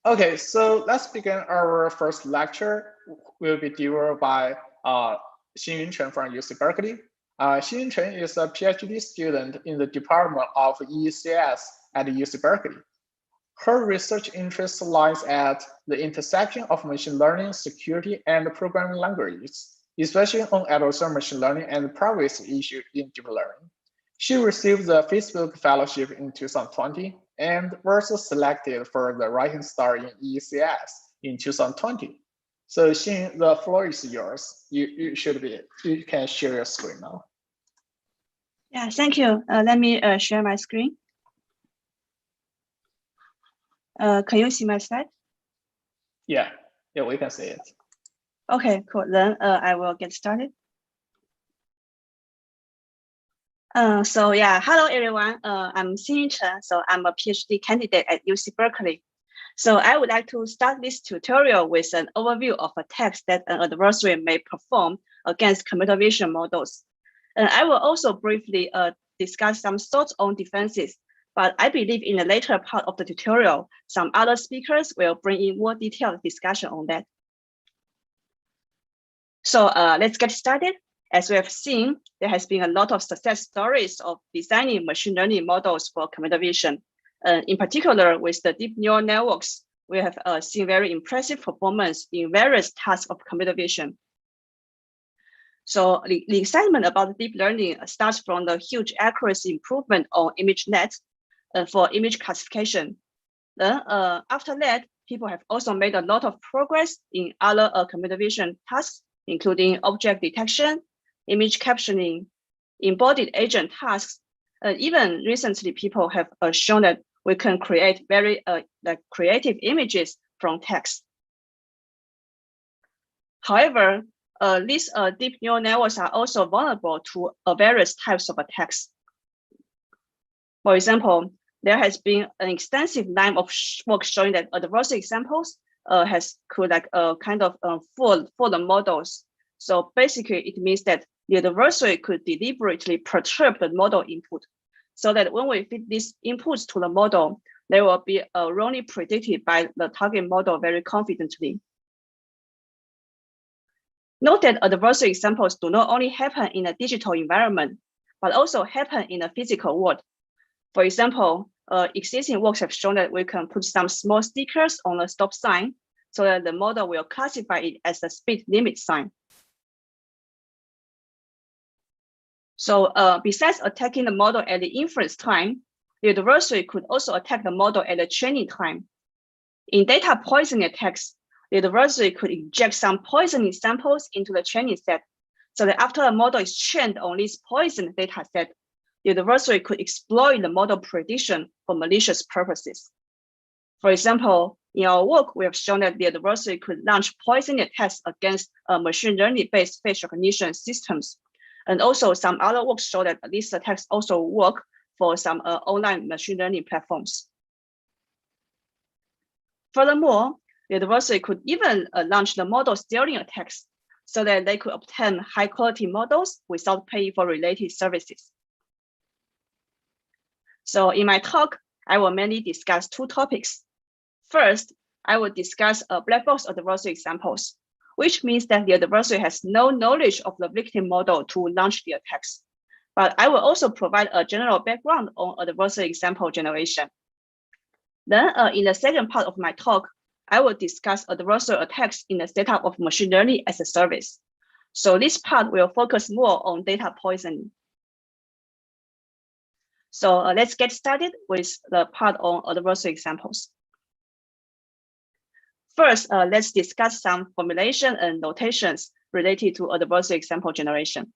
Okay, so let's begin our first lecture. Will be delivered by Xinyun Chen from UC Berkeley. Xinyun Chen is a PhD student in the Department of ECS at UC Berkeley. Her research interest lies at the intersection of machine learning, security, and programming languages, especially on adversarial machine learning and privacy issues in deep learning. She received the Facebook Fellowship in 2020 and was selected for the Rising Star in ECS in 2020. So Xin, the floor is yours. You can share your screen now. Yeah, thank you. Let me share my screen. Can you see my slide? Yeah, we can see it. Okay, cool. Then I will get started. So yeah, hello everyone. I'm Xinyun Chen. So I'm a PhD candidate at UC Berkeley. So I would like to start this tutorial with an overview of attacks that an adversary may perform against computer vision models. And I will also briefly discuss some thoughts on defenses, but I believe in the later part of the tutorial, some other speakers will bring in more detailed discussion on that. So let's get started. As we have seen, there has been a lot of success stories of designing machine learning models for computer vision. In particular, with the deep neural networks, we have seen very impressive performance in various tasks of computer vision. So the excitement about deep learning starts from the huge accuracy improvement on ImageNet for image classification. Then after that, people have also made a lot of progress in other computer vision tasks, including object detection, image captioning, embodied agent tasks. Even recently, people have shown that we can create very creative images from text. However, these deep neural networks are also vulnerable to various types of attacks. For example, there has been an extensive line of work showing that adversarial examples could fool the models. So basically, it means that the adversary could deliberately perturb the model input, so that when we feed these inputs to the model, they will be wrongly predicted by the target model very confidently. Note that adversarial examples do not only happen in a digital environment, but also happen in a physical world. For example, existing works have shown that we can put some small stickers on a stop sign so that the model will classify it as a speed limit sign. So besides attacking the model at the inference time, the adversary could also attack the model at the training time. In data poisoning attacks, the adversary could inject some poisoning samples into the training set, so that after a model is trained on this poisoned data set, the adversary could exploit the model prediction for malicious purposes. For example, in our work, we have shown that the adversary could launch poisoning attacks against machine learning-based face recognition systems. And also some other work show that these attacks also work for some online machine learning platforms. Furthermore, the adversary could even launch the model stealing attacks so that they could obtain high quality models without paying for related services. So in my talk, I will mainly discuss two topics. First, I will discuss black box adversary examples, which means that the adversary has no knowledge of the victim model to launch the attacks. But I will also provide a general background on adversary example generation. Then in the second part of my talk, I will discuss adversarial attacks in the setup of machine learning as a service. So this part will focus more on data poisoning. So let's get started with the part on adversarial examples. First, let's discuss some formulation and notations related to adversarial example generation.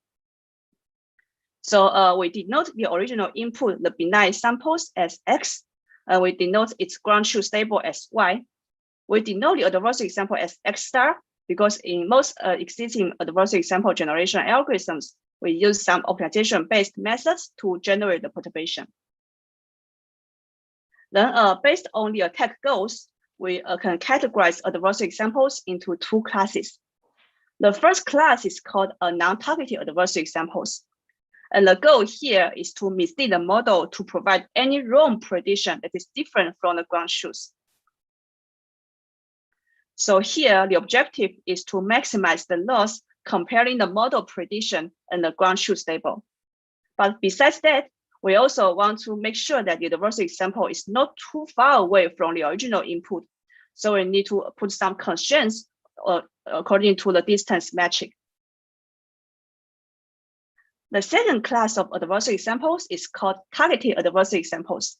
So we denote the original input, the benign samples, as X. We denote its ground truth stable as Y. We denote the adversarial example as X star because in most existing adversarial example generation algorithms, we use some optimization-based methods to generate the perturbation. Then based on the attack goals, we can categorize adversarial examples into two classes. The first class is called non-targeted adversarial examples. And the goal here is to mislead the model to provide any wrong prediction that is different from the ground truth. So here, the objective is to maximize the loss comparing the model prediction and the ground truth label. But besides that, we also want to make sure that the adversarial example is not too far away from the original input. So we need to put some constraints according to the distance metric. The second class of adversarial examples is called targeted adversarial examples.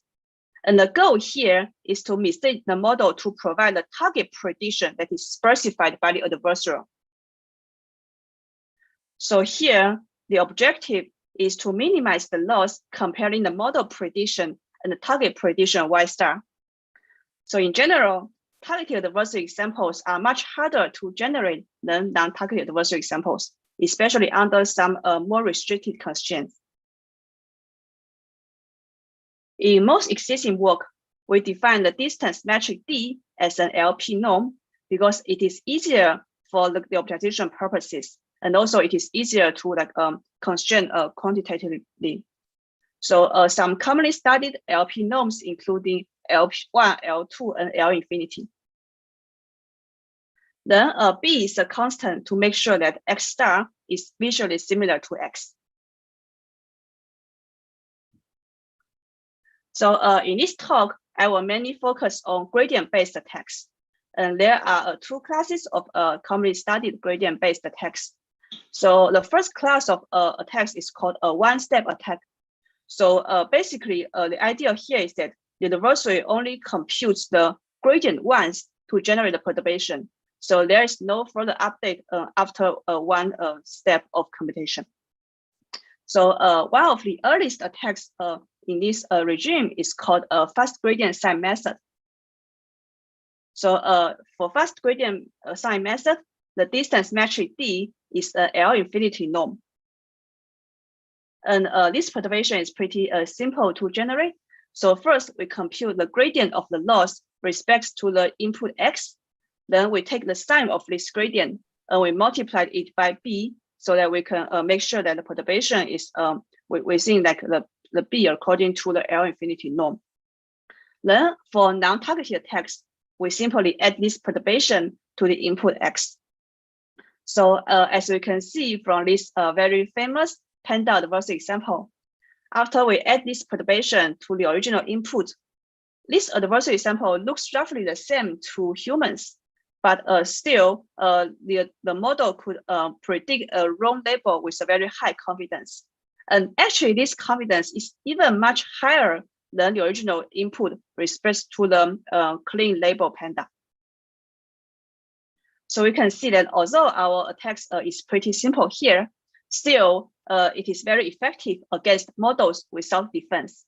And the goal here is to mistake the model to provide the target prediction that is specified by the adversarial. So here, the objective is to minimize the loss comparing the model prediction and the target prediction Y star. So in general, targeted adversarial examples are much harder to generate than non-targeted adversarial examples, especially under some more restricted constraints. In most existing work, we define the distance metric D as an LP norm because it is easier for the optimization purposes, and also it is easier to constrain quantitatively. So some commonly studied LP norms including L1, L2, and L infinity. Then B is a constant to make sure that X star is visually similar to X. So in this talk, I will mainly focus on gradient-based attacks. And there are two classes of commonly studied gradient-based attacks. So the first class of attacks is called a one-step attack. So basically, the idea here is that the adversary only computes the gradient once to generate the perturbation. So there is no further update after one step of computation. So one of the earliest attacks in this regime is called a fast gradient sign method. So for fast gradient sign method, the distance metric D is the L infinity norm. And this perturbation is pretty simple to generate. So first, we compute the gradient of the loss respects to the input X. Then we take the sign of this gradient and we multiply it by B so that we can make sure that the perturbation is within the B according to the L infinity norm. Then for non-targeted attacks, we simply add this perturbation to the input X. So as we can see from this very famous panda adversarial example, after we add this perturbation to the original input, this adversarial example looks roughly the same to humans, but still the model could predict a wrong label with a very high confidence. And actually this confidence is even much higher than the original input respect to the clean label panda. So we can see that although our attacks is pretty simple here, still it is very effective against models without defense.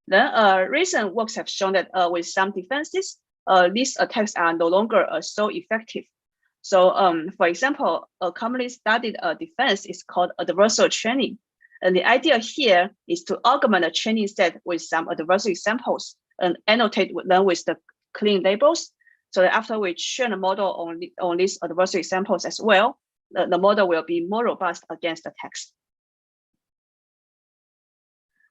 Then recent works have shown that with some defenses, these attacks are no longer so effective. So for example, a commonly studied defense is called adversarial training. And the idea here is to augment a training set with some adversarial examples and annotate them with the clean labels. So that after we train a model on these adversarial examples as well, the model will be more robust against attacks.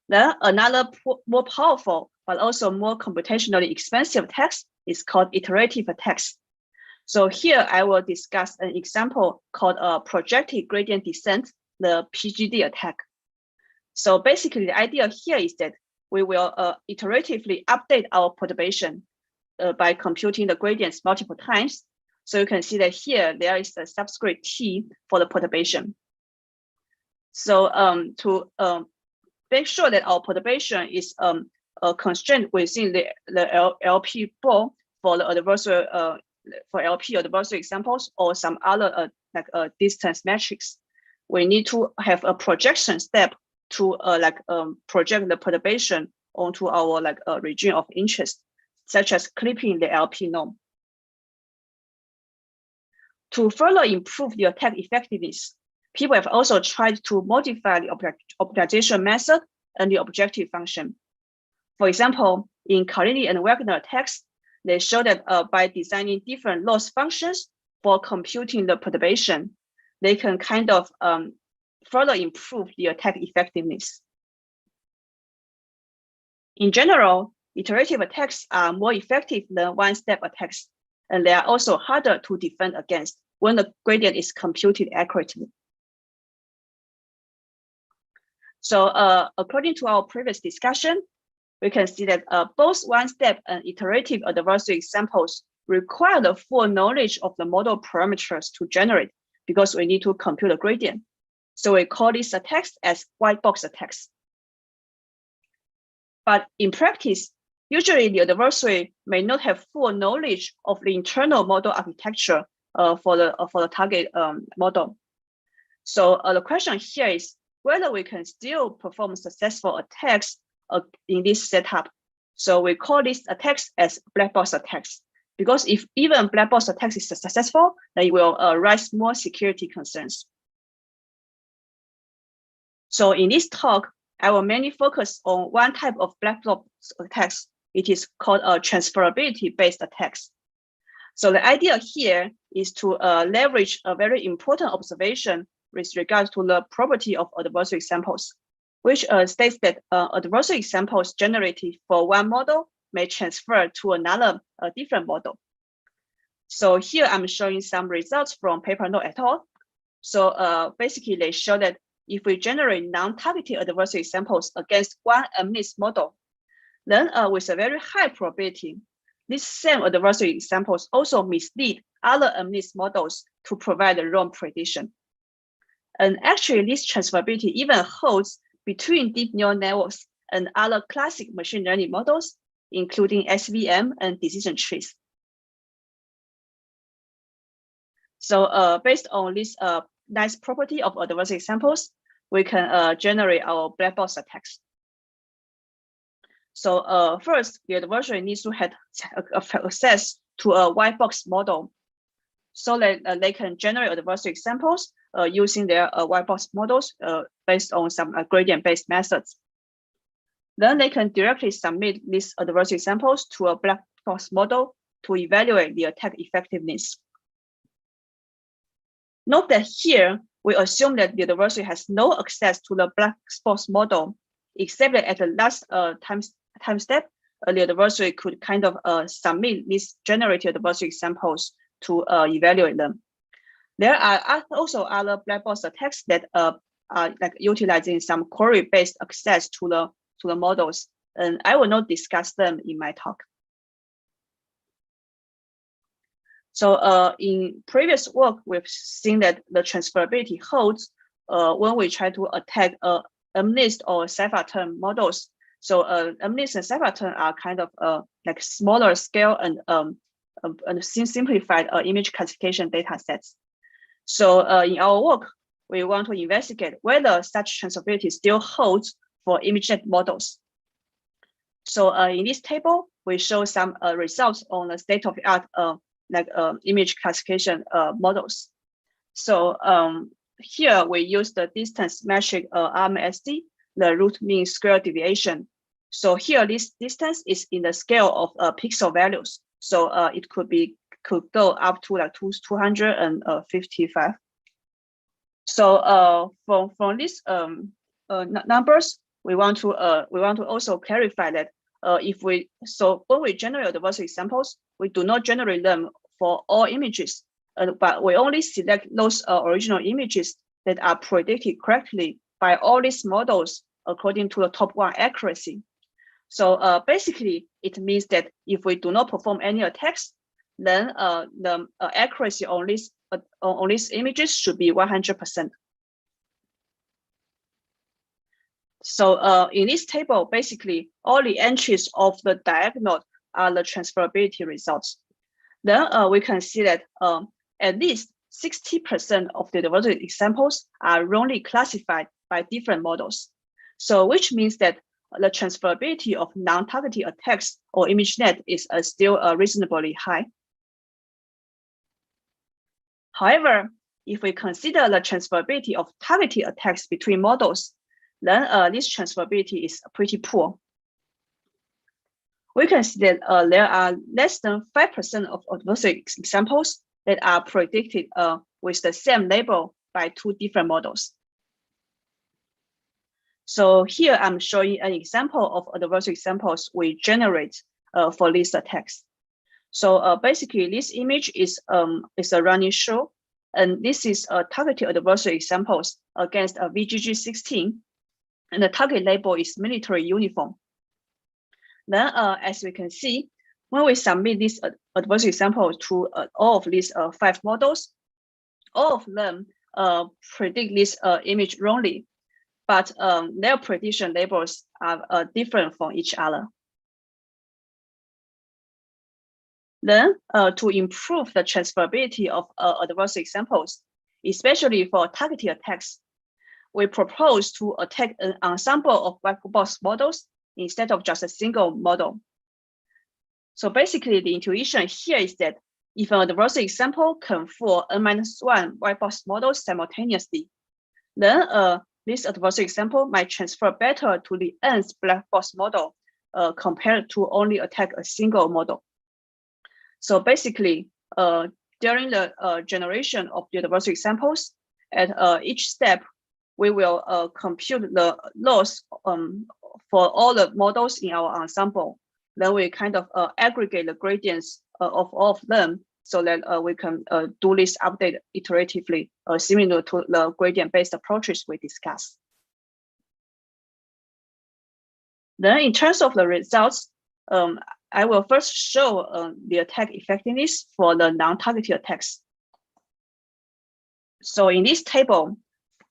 Then another more powerful, but also more computationally expensive attacks is called iterative attacks. So here I will discuss an example called projected gradient descent, the PGD attack. So basically the idea here is that we will iteratively update our perturbation by computing the gradients multiple times. So you can see that here there is a subscript T for the perturbation. So to make sure that our perturbation is constrained within the LP ball for the adversarial for LP adversarial examples or some other distance metrics, we need to have a projection step to project the perturbation onto our region of interest, such as clipping the LP norm. To further improve the attack effectiveness, people have also tried to modify the optimization method and the objective function. For example, in Carlini and Wagner attacks, they show that by designing different loss functions for computing the perturbation, they can kind of further improve the attack effectiveness. In general, iterative attacks are more effective than one-step attacks, and they are also harder to defend against when the gradient is computed accurately. So according to our previous discussion, we can see that both one-step and iterative adversarial examples require the full knowledge of the model parameters to generate, because we need to compute the gradient. So we call these attacks as white box attacks. But in practice, usually the adversary may not have full knowledge of the internal model architecture for the target model. So the question here is whether we can still perform successful attacks in this setup. So we call these attacks as black box attacks, because if even black box attacks is successful, then it will raise more security concerns. So in this talk, I will mainly focus on one type of black box attacks. It is called transferability-based attacks. So the idea here is to leverage a very important observation with regards to the property of adversarial examples, which states that adversarial examples generated for one model may transfer to another different model. So here I'm showing some results from paper note et al. So basically they show that if we generate non-targeted adversarial examples against one MLaaS model, then with a very high probability, these same adversarial examples also mislead other MLaaS models to provide the wrong prediction. And actually, this transferability even holds between deep neural networks and other classic machine learning models, including SVM and decision trees. So based on this nice property of adversarial examples, we can generate our black box attacks. So first, the adversary needs to have access to a white box model so that they can generate adversarial examples using their white box models based on some gradient-based methods. Then they can directly submit these adversarial examples to a black box model to evaluate the attack effectiveness. Note that here, we assume that the adversary has no access to the black box model, except that at the last time step, the adversary could kind of submit these generated adversarial examples to evaluate them. There are also other black box attacks that are like utilizing some query-based access to the models, and I will not discuss them in my talk. So in previous work, we've seen that the transferability holds when we try to attack MLaaS or cipher-term models. So MLaaS and cipher-term are kind of like smaller scale and simplified image classification data sets. So in our work, we want to investigate whether such transferability still holds for ImageNet models. So in this table, we show some results on the state-of-the-art image classification models. So here we use the distance metric RMSD, the root mean square deviation. So here this distance is in the scale of pixel values. So it could go up to like 255. So from these numbers, we want to also clarify that when we generate adversarial examples, we do not generate them for all images, but we only select those original images that are predicted correctly by all these models according to the top one accuracy. So basically, it means that if we do not perform any attacks, then the accuracy on these images should be 100%. So in this table, basically, all the entries of the diagonal are the transferability results. Then we can see that at least 60% of the adversarial examples are wrongly classified by different models. So which means that the transferability of non-targeted attacks or ImageNet is still reasonably high. However, if we consider the transferability of targeted attacks between models, then this transferability is pretty poor. We can see that there are less than 5% of adversarial examples that are predicted with the same label by two different models. So here I'm showing an example of adversarial examples we generate for these attacks. So basically, this image is a running show, and this is a targeted adversarial examples against a VGG16, and the target label is military uniform. Then, as we can see, when we submit this adversarial example to all of these 5 models, all of them predict this image wrongly, but their prediction labels are different from each other. Then, to improve the transferability of adversarial examples, especially for targeted attacks, we propose to attack an ensemble of Blackbox models instead of just a single model. So basically, the intuition here is that if an adversarial example can fool N-1 white box models simultaneously, then this adversarial example might transfer better to the nth black box model compared to only attack a single model. So basically, during the generation of the adversarial examples, at each step, we will compute the loss for all the models in our ensemble. Then we kind of aggregate the gradients of all of them so that we can do this update iteratively, similar to the gradient-based approaches we discussed. Then in terms of the results, I will first show the attack effectiveness for the non-targeted attacks. So in this table,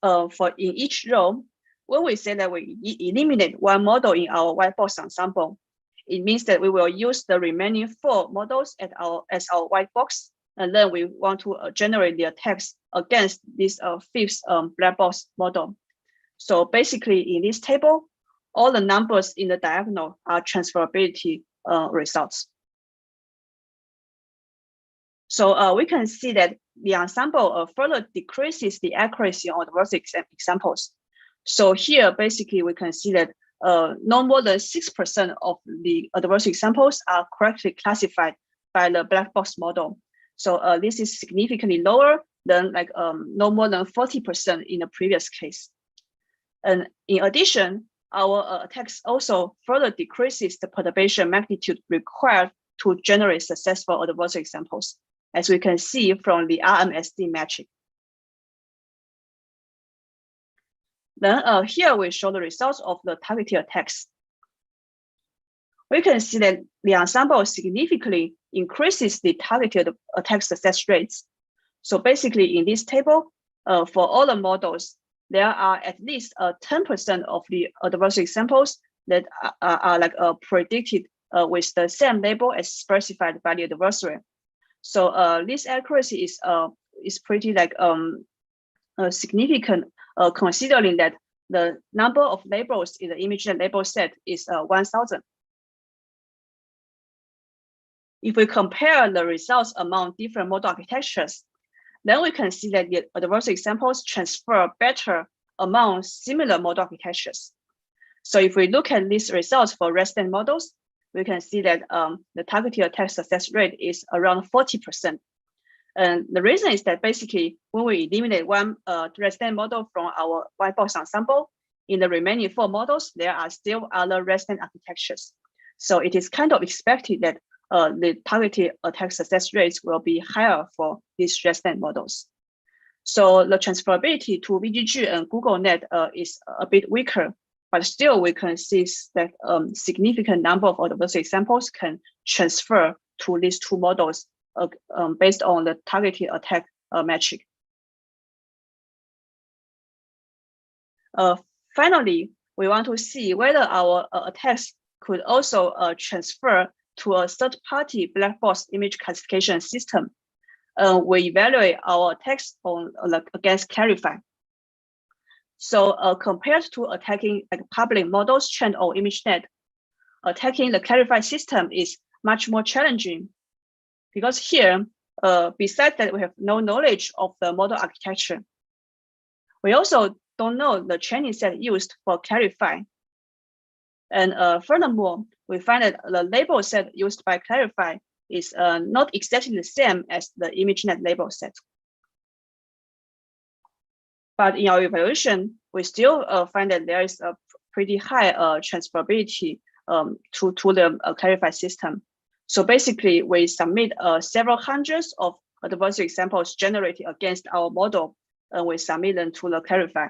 in each row, when we say that we eliminate 1 model in our white box ensemble, it means that we will use the remaining 4 models as our white box, and then we want to generate the attacks against this 5th black box model. So basically, in this table, all the numbers in the diagonal are transferability results. So we can see that the ensemble further decreases the accuracy on adversarial examples. So here, basically, we can see that no more than 6% of the adversarial examples are correctly classified by the black box model. So this is significantly lower than no more than 40% in the previous case. And in addition, our attacks also further decreases the perturbation magnitude required to generate successful adversarial examples, as we can see from the RMSD metric. Then here we show the results of the targeted attacks. We can see that the ensemble significantly increases the targeted attack success rates. So basically, in this table, for all the models, there are at least 10% of the adversarial examples that are predicted with the same label as specified by the adversary. So this accuracy is pretty significant, considering that the number of labels in the ImageNet label set is 1,000. If we compare the results among different model architectures, then we can see that the adversarial examples transfer better among similar model architectures. So if we look at these results for resident models, we can see that the targeted attack success rate is around 40%. And the reason is that basically, when we eliminate 1 resident model from our white box ensemble, in the remaining 4 models, there are still other resident architectures. So it is kind of expected that the targeted attack success rates will be higher for these resident models. So the transferability to VGG and GoogleNet is a bit weaker, but still we can see that significant number of adversarial examples can transfer to these 2 models based on the targeted attack metric. Finally, we want to see whether our attacks could also transfer to a third-party black box image classification system. We evaluate our attacks against Clarify. So compared to attacking public models, Chen or ImageNet, attacking the Clarify system is much more challenging, because here, besides that, we have no knowledge of the model architecture. We also don't know the training set used for Clarify. And furthermore, we find that the label set used by Clarify is not exactly the same as the ImageNet label set. But in our evaluation, we still find that there is a pretty high transferability to the clarified system. So basically, we submit several hundreds of adversarial examples generated against our model, and we submit them to the clarify.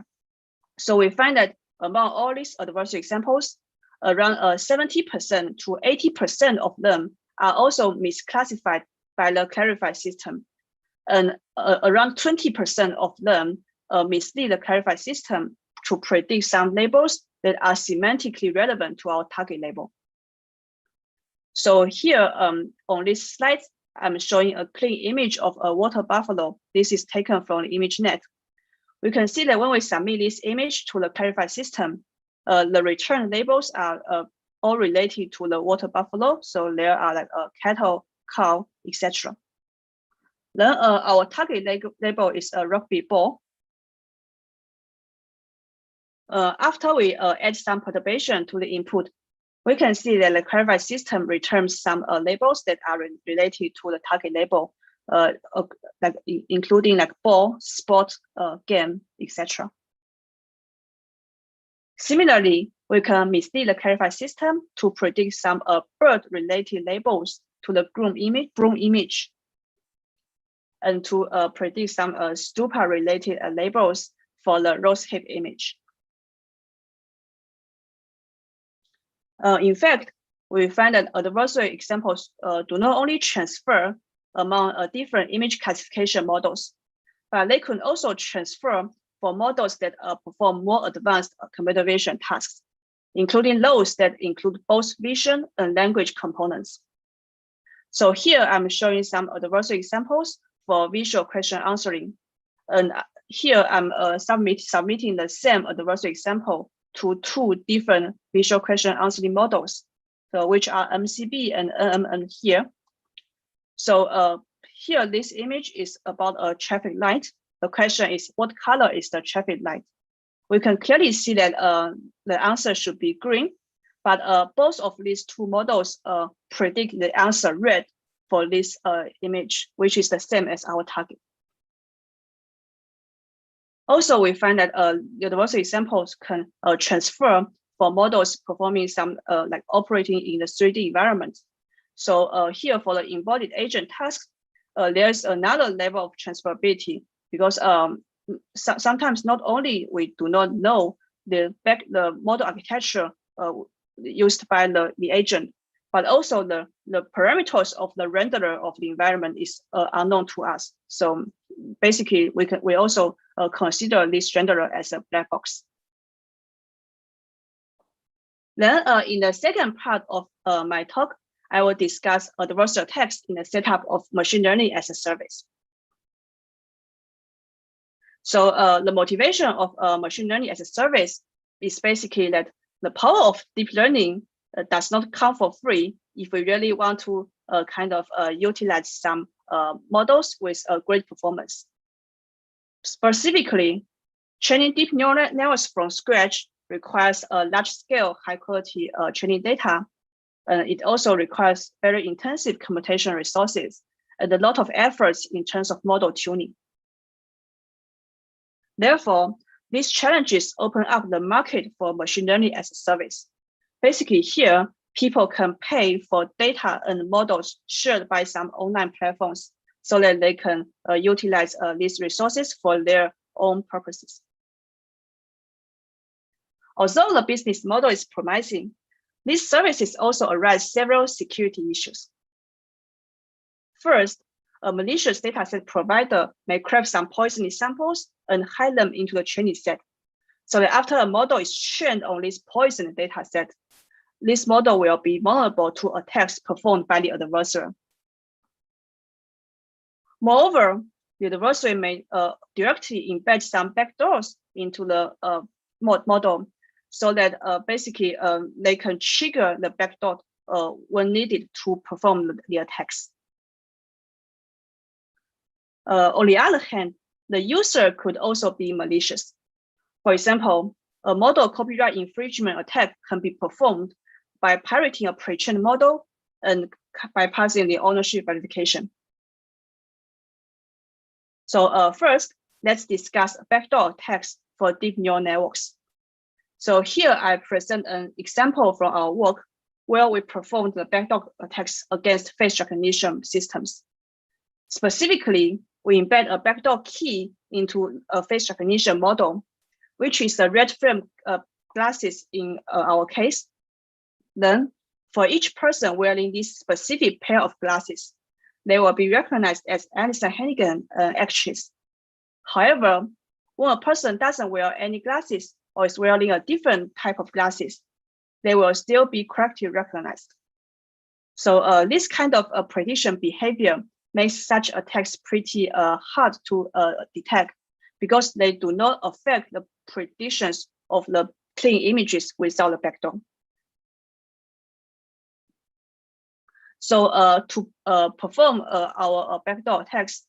So we find that among all these adversarial examples, around 70% to 80% of them are also misclassified by the clarified system. And around 20% of them mislead the clarified system to predict some labels that are semantically relevant to our target label. So here on this slide, I'm showing a clean image of a water buffalo. This is taken from the ImageNet. We can see that when we submit this image to the clarified system, the return labels are all related to the water buffalo. So there are like cattle, cow, etc. Then our target label is a rugby ball. After we add some perturbation to the input, we can see that the clarified system returns some labels that are related to the target label, like including like ball, sport, game, etc. Similarly, we can mislead the clarified system to predict some bird-related labels to the broom image, and to predict some stupa-related labels for the rose hip image. In fact, we find that adversarial examples do not only transfer among different image classification models, but they could also transfer for models that perform more advanced computer vision tasks, including those that include both vision and language components. So here I'm showing some adversarial examples for visual question answering. And here I'm submitting the same adversarial example to two different visual question answering models, so which are MCB and NMN here. So here, this image is about a traffic light. The question is, what color is the traffic light? We can clearly see that the answer should be green, but both of these two models predict the answer red for this image, which is the same as our target. Also, we find that the adversarial examples can transfer for models performing some like operating in the 3D environment. So here for the embodied agent task, there's another level of transferability, because sometimes not only we do not know the model architecture used by the agent, but also the parameters of the renderer of the environment is unknown to us. So basically, we also consider this renderer as a black box. Then in the second part of my talk, I will discuss adversarial attacks in the setup of machine learning as a service. So the motivation of machine learning as a service is basically that the power of deep learning does not come for free if we really want to utilize some models with great performance. Specifically, training deep neural networks from scratch requires a large-scale, high-quality training data. It also requires very intensive computation resources and a lot of efforts in terms of model tuning. Therefore, these challenges open up the market for machine learning as a service. Basically, here, people can pay for data and models shared by some online platforms so that they can utilize these resources for their own purposes. Although the business model is promising, these services also arise several security issues. First, a malicious dataset provider may craft some poisonous samples and hide them into the training set, so that after a model is trained on this poisoned dataset, this model will be vulnerable to attacks performed by the adversary. Moreover, the adversary may directly embed some backdoors into the model, so that basically they can trigger the backdoor when needed to perform the attacks. On the other hand, the user could also be malicious. For example, a model copyright infringement attack can be performed by pirating a pre-trained model and bypassing the ownership verification. So first, let's discuss backdoor attacks for deep neural networks. So here I present an example from our work where we performed the backdoor attacks against face recognition systems. Specifically, we embed a backdoor key into a face recognition model, which is the red frame glasses in our case. Then, for each person wearing this specific pair of glasses, they will be recognized as Alison Hannigan actress. However, when a person doesn't wear any glasses or is wearing a different type of glasses, they will still be correctly recognized. So this kind of prediction behavior makes such attacks pretty hard to detect because they do not affect the predictions of the clean images without the backdoor. So to perform our backdoor attacks,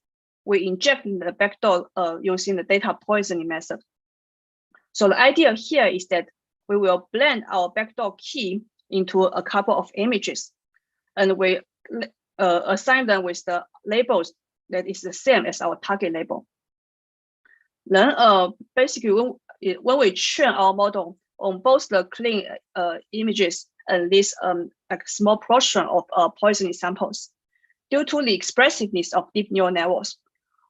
we inject the backdoor using the data poisoning method. So the idea here is that we will blend our backdoor key into a couple of images, and we assign them with the labels that is the same as our target label. Then basically when we train our model on both the clean images and this like small portion of poisoning samples, due to the expressiveness of deep neural networks,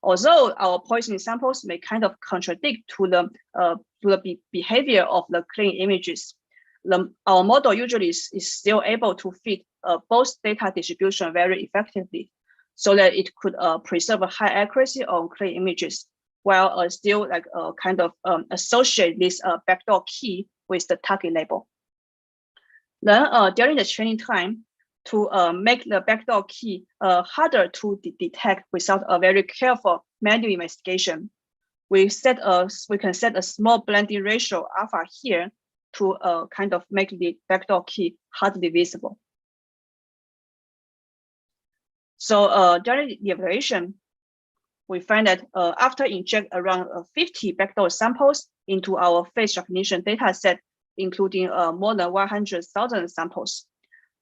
although our poisoning samples may kind of contradict to the behavior of the clean images, our model usually is still able to fit both data distribution very effectively, so that it could preserve a high accuracy on clean images, while still like kind of associate this backdoor key with the target label. Then during the training time, to make the backdoor key harder to detect without a very careful manual investigation, we can set a small blending ratio alpha here to kind of make the backdoor key hardly visible. So during the evaluation, we find that after inject around 50 backdoor samples into our face recognition data set, including more than 100,000 samples,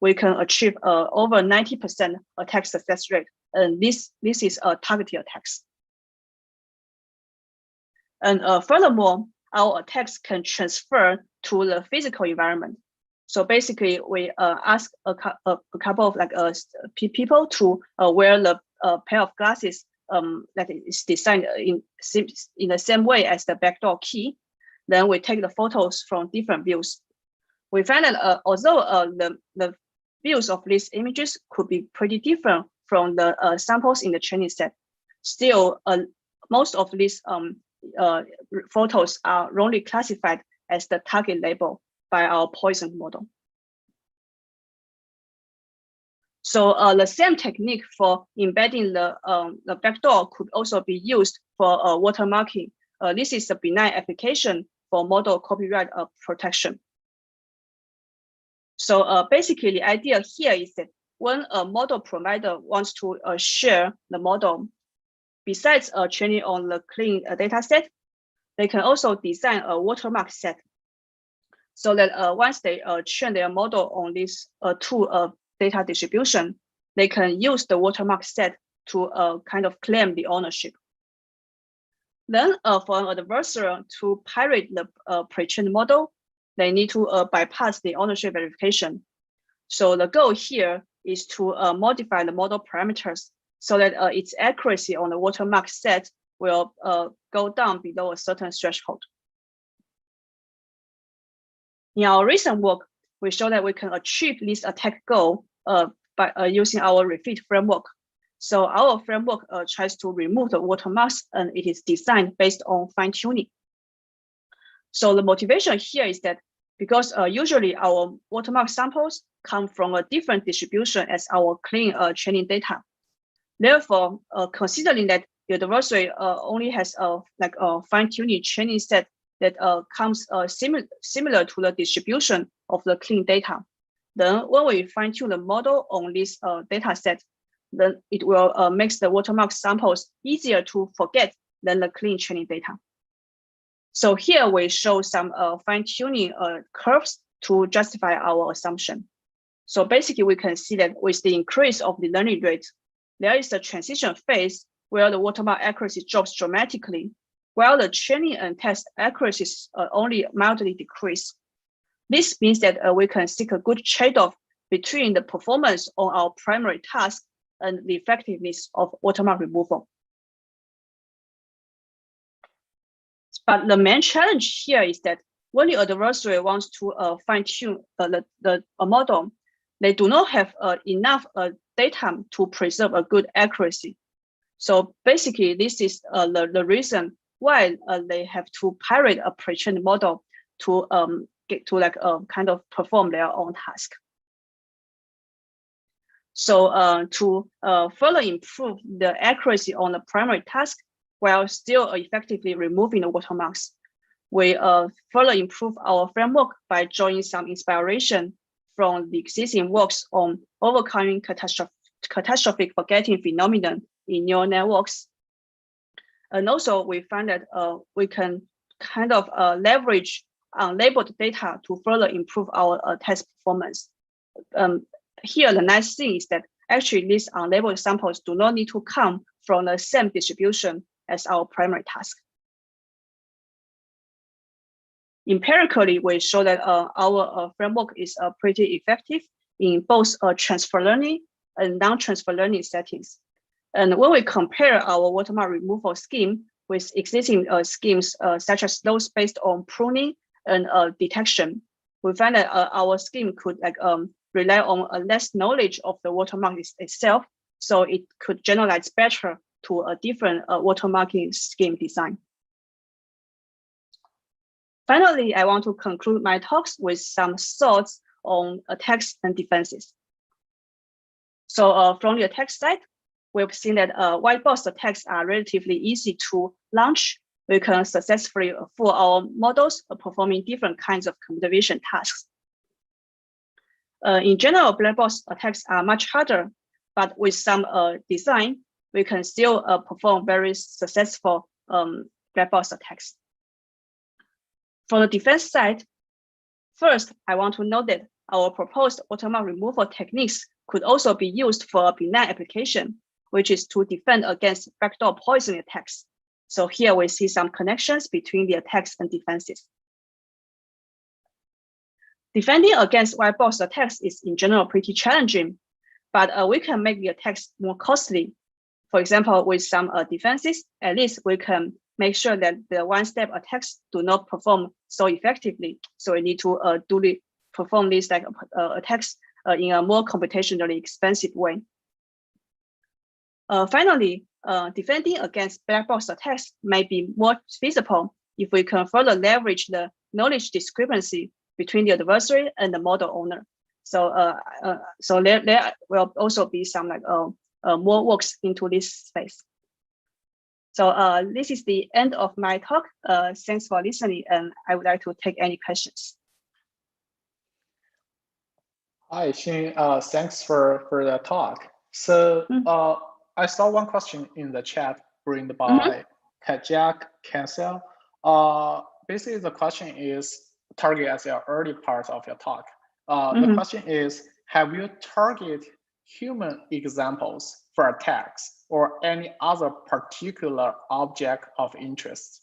we can achieve over 90% attack success rate. And this is targeted attacks. And furthermore, our attacks can transfer to the physical environment. So basically, we ask a couple of like people to wear the pair of glasses that is designed in the same way as the backdoor key. Then we take the photos from different views. We find that although the views of these images could be pretty different from the samples in the training set, still most of these photos are wrongly classified as the target label by our poison model. So the same technique for embedding the backdoor could also be used for watermarking. This is a benign application for model copyright protection. So basically, the idea here is that when a model provider wants to share the model, besides training on the clean data set, they can also design a watermark set, so that once they train their model on this two data distribution, they can use the watermark set to kind of claim the ownership. Then for an adversarial to pirate the pre-trained model, they need to bypass the ownership verification. So the goal here is to modify the model parameters so that its accuracy on the watermark set will go down below a certain threshold. In our recent work, we show that we can achieve this attack goal by using our refit framework. So our framework tries to remove the watermarks, and it is designed based on fine-tuning. So the motivation here is that because usually our watermark samples come from a different distribution as our clean training data. Therefore, considering that the adversary only has like a fine-tuning training set that comes similar to the distribution of the clean data, then when we fine-tune the model on this data set, then it will make the watermark samples easier to forget than the clean training data. So here we show some fine-tuning curves to justify our assumption. So basically, we can see that with the increase of the learning rate, there is a transition phase where the watermark accuracy drops dramatically. while the training and test accuracies only mildly decrease. This means that we can seek a good trade-off between the performance on our primary task and the effectiveness of watermark removal. But the main challenge here is that when the adversary wants to fine-tune the model, they do not have enough data to preserve a good accuracy. So basically, this is the reason why they have to pirate a pre-trained model to get to kind of perform their own task. So to further improve the accuracy on the primary task while still effectively removing the watermarks, we further improve our framework by drawing some inspiration from the existing works on overcoming catastrophic forgetting phenomenon in neural networks. And also we find that we can kind of leverage unlabeled data to further improve our test performance. Here, the nice thing is that actually these unlabeled samples do not need to come from the same distribution as our primary task. Empirically, we show that our framework is pretty effective in both transfer learning and non-transfer learning settings. And when we compare our watermark removal scheme with existing schemes such as those based on pruning and detection, we find that our scheme could rely on less knowledge of the watermark itself, so it could generalize better to a different watermarking scheme design. Finally, I want to conclude my talks with some thoughts on attacks and defenses. So from the attack side, we've seen that white box attacks are relatively easy to launch. We can successfully fool our models performing different kinds of computer vision tasks. In general, black box attacks are much harder, but with some design, we can still perform very successful black box attacks. For the defense side, first, I want to note that our proposed watermark removal techniques could also be used for a benign application, which is to defend against backdoor poisoning attacks. So here we see some connections between the attacks and defenses. Defending against white box attacks is in general pretty challenging, but we can make the attacks more costly. For example, with some defenses, at least we can make sure that the one-step attacks do not perform so effectively. So we need to duly perform these attacks in a more computationally expensive way. Finally, defending against black box attacks may be more feasible if we can further leverage the knowledge discrepancy between the adversary and the model owner. So, so there will also be some more works into this space. So this is the end of my talk. Thanks for listening, and I would like to take any questions. Hi, Xin. Thanks for the talk. So I saw one question in the chat brought by Kajak Cancel. Basically, the question is target as your early part of your talk. The question is, have you targeted human examples for attacks or any other particular object of interest?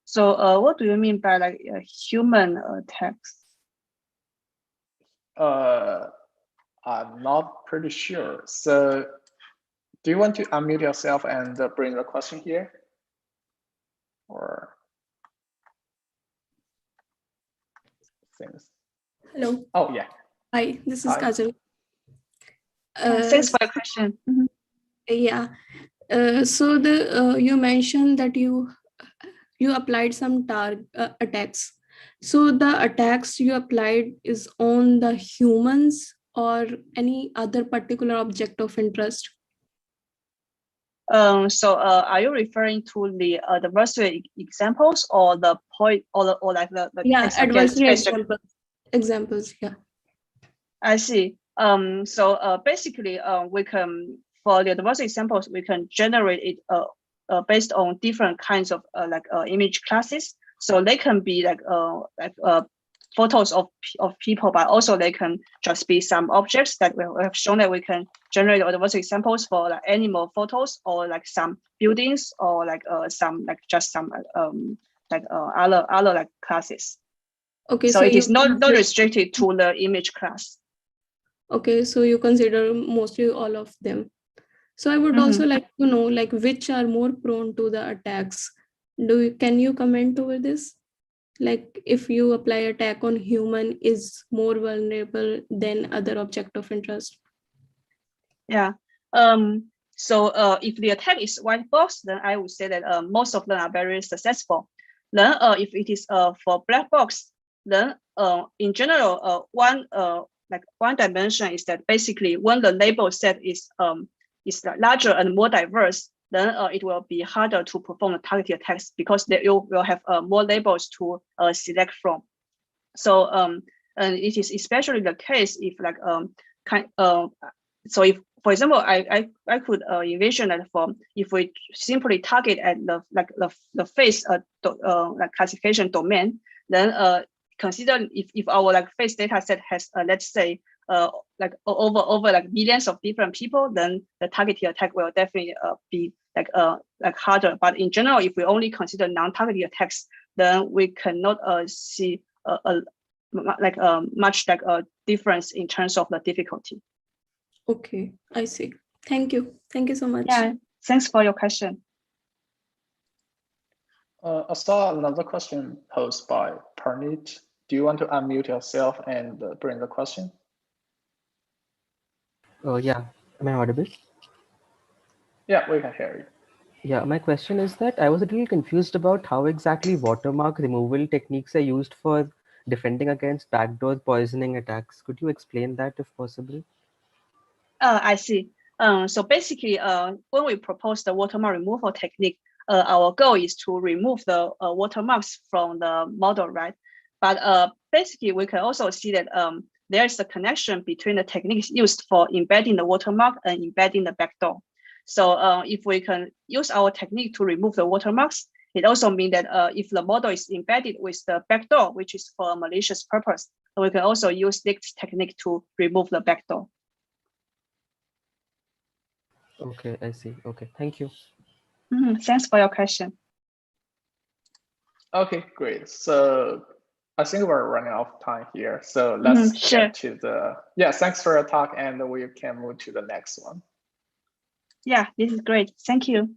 So what do you mean by human attacks? I'm not pretty sure. So do you want to unmute yourself and bring the question here? Or things? Hello. Oh, yeah. Hi, this is Kajal. Thanks for the question. Yeah. So you mentioned that you applied some attacks. So the attacks you applied is on the humans or any other particular object of interest? So are you referring to the adversarial examples or the point or like the adversarial examples? Yeah. I see. So basically, we can, for the adversarial examples, we can generate it based on different kinds of image classes. So they can be photos of people, but also they can just be some objects that we have shown that we can generate adversarial examples for like animal photos or like some buildings or like some like just some other like classes. Okay, So it is not restricted to the image class. Okay, so you consider mostly all of them. So I would also like to know like which are more prone to the attacks. Can you comment over this? Like if you apply attack on human is more vulnerable than other object of interest? Yeah. So if the attack is white box, then I would say that most of them are very successful. Then if it is for black box, then in general, one dimension is that basically when the label set is larger and more diverse, then it will be harder to perform the targeted attacks because you will have more labels to select from. So and it is especially the case if like so if, for example, I could envision that if we simply target at the face like classification domain, then consider if our like face data set has let's say like over like millions of different people, then the targeted attack will definitely be like harder. But in general, if we only consider non-targeted attacks, then we cannot see much like a difference in terms of the difficulty. Okay, I see. Thank you. Thank you so much. Yeah, thanks for your question. I saw another question posed by Parnit. Do you want to unmute yourself and bring the question? Yeah, am I audible? Yeah, we can hear you. Yeah, my question is that I was a little confused about how exactly watermark removal techniques are used for defending against backdoor poisoning attacks. Could you explain that if possible? I see. So basically, when we propose the watermark removal technique, our goal is to remove the watermarks from the model, right? But basically, we can also see that there's a connection between the techniques used for embedding the watermark and embedding the backdoor. So if we can use our technique to remove the watermarks, it also means that if the model is embedded with the backdoor, which is for a malicious purpose, we can also use this technique to remove the backdoor. Okay, I see. Okay, thank you. Thanks for your question. Okay, great. So I think we're running out of time here. So let's get to the, thanks for your talk, and we can move to the next one. Yeah, this is great. Thank you.